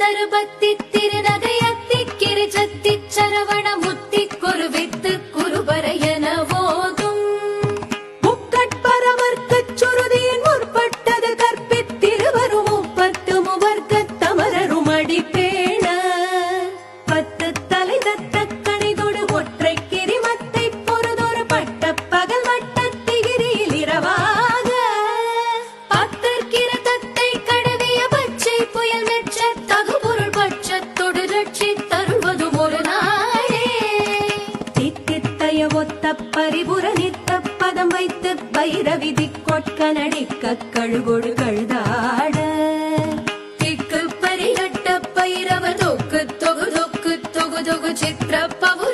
தருபத்தி திருநகையத்தி கிரிஜத்தி சரவண முத்தி குருவித்து குருபரையன போதும் முக்கட்பரவர்க்குச் சுருதியின் முற்பட்டது கற்பித்திருவரும் முப்பத்து முவர்க்கத் தமரரும் அடிப்பேண பத்து தலை தத்த கணிதொடு ஒற்றை கிரிமத்தை பொறுதொரு பட்ட பகல் வட்டத்திகிரியில் இரவாக பத்தற்கிற தத்தை கடவிய பச்சை புயல் மெச்ச தகுபொருள் பட்சத்தொடு ரட்சி தருவதும் ஒரு நாளே தித்தித்தைய ஒத்த பரிபுர நித்த பதம் வைத்து பைரவிதி கொட்க நடிக்க கழுகொடு கழுதாட திக்கு பரிகட்ட பைரவ தொக்கு தொகு தொகு தொகு தொகு சித்திர பவு